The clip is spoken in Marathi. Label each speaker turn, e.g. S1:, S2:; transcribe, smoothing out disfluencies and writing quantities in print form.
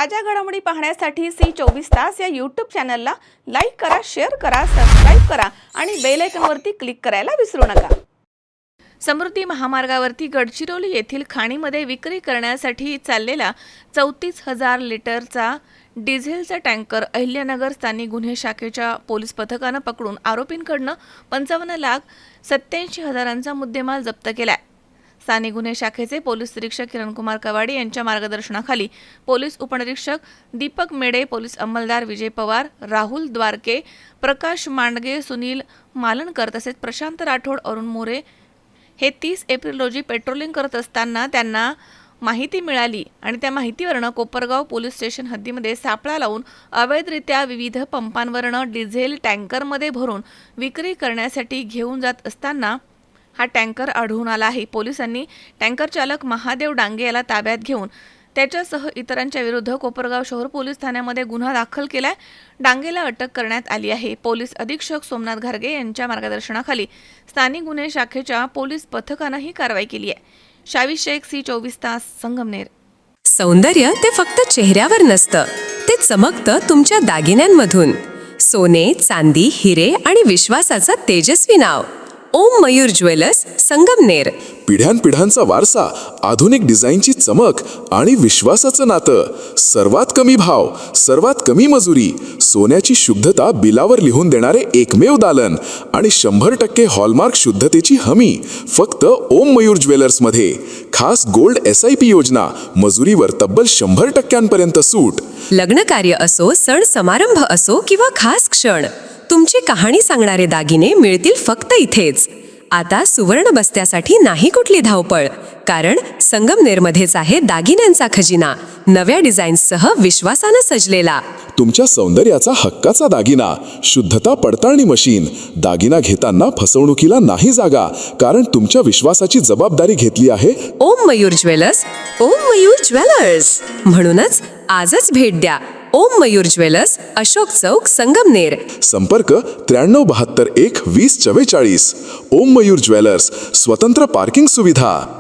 S1: ताज्या घडामोडी पाहण्यासाठी C24 या यूट्यूब चॅनलला लाईक करा, शेअर करा, सबस्क्राईब करा आणि बेल आयकॉनवरती क्लिक करायला विसरू नका। समृद्धी महामार्गावरती गडचिरोली येथील खाणीमध्ये विक्री करण्यासाठी चाललेला 34,000 लिटरचा डिझेलचा टँकर अहिल्यानगर स्थानिक गुन्हे शाखेच्या पोलीस पथकाने पकडून आरोपींकडून 55,87,000चा मुद्देमाल जप्त केलाय। स्थानिक गुन्हे शाखेचे पोलीस निरीक्षक किरणकुमार कवाडे यांच्या मार्गदर्शनाखाली पोलीस उपनिरीक्षक दीपक मेडे, पोलीस अंमलदार विजय पवार, राहुल द्वारके, प्रकाश मांडगे, सुनील मालणकर तसेच प्रशांत राठोड, अरुण मोरे हे 30 एप्रिल रोजी पेट्रोलिंग करत असताना त्यांना माहिती मिळाली आणि त्या माहितीवरून कोपरगाव पोलीस स्टेशन हद्दीमध्ये सापळा लावून अवैधरित्या विविध पंपांवरून डिझेल टँकरमध्ये भरून विक्री करण्यासाठी घेऊन जात असताना हा टँकर आढळून आला आहे। पोलिसांनी टँकर चालक महादेव डांगे याला ताब्यात घेऊन त्याच्यासह इतरांच्या विरुद्ध कोपरगाव शहर पोलीस ठाण्यामध्ये गुन्हा दाखल केलाय। डांगेला अटक करण्यात आली आहे। पोलीस अधीक्षक सोमनाथ घारगे यांच्या मार्गदर्शनाखाली स्थानिक गुन्हे शाखेच्या पोलीस पथकाने ही कारवाई केली आहे। शावी शेख, C24 संगमनेर।
S2: सौंदर्य ते फक्त चेहऱ्यावर नसतं, ते चमकतं तुमच्या दागिन्यांमधून। सोने, चांदी, हिरे आणि विश्वासाचं तेजस्वी नाव ओम मयूर ज्वेलर्स, संगमनेर।
S3: पिढ्यानपिढ्यांचा वारसा, आधुनिक डिझाईनची चमक आणि विश्वासाचं नातं। सर्वात कमी भाव, सर्वात कमी मजुरी, सोन्याची शुद्धता बिलावर लिहून देणारे एकमेव दालन आणि 100% हॉलमार्क शुद्धतेची हमी फक्त ओम मयूर ज्वेलर्स मध्ये। खास गोल्ड SIP योजना, मजुरीवर तब्बल 100%पर्यंत सूट।
S2: लग्न कार्य असो, सण समारंभ असो किंवा खास क्षण, तुमची कहाणी सांगणारे दागिने मिळतील फक्त इथेच। आता सुवर्ण बस्त्यासाठी नाही कुठली धावपळ, कारण संगमनेरमध्येच आहे दागिन्यांचा खजिना, नव्या डिझाईन्ससह विश्वासानं सजलेला।
S3: तुमच्या सौंदर्याचा हक्काचा दागिना, शुद्धता पडताळणी मशीन। दागिना घेताना फसवणुकीला नाही जागा, कारण तुमच्या विश्वासाची जबाबदारी घेतली आहे
S2: ओम मयूर ज्वेलर्स। ओम मयूर ज्वेलर्स म्हणूनच आजच भेट द्या। ओम मयूर ज्वेलर्स, अशोक चौक, संगमनेर।
S3: संपर्क 9372 1 2044। ओम मयूर ज्वेलर्स, स्वतंत्र पार्किंग सुविधा।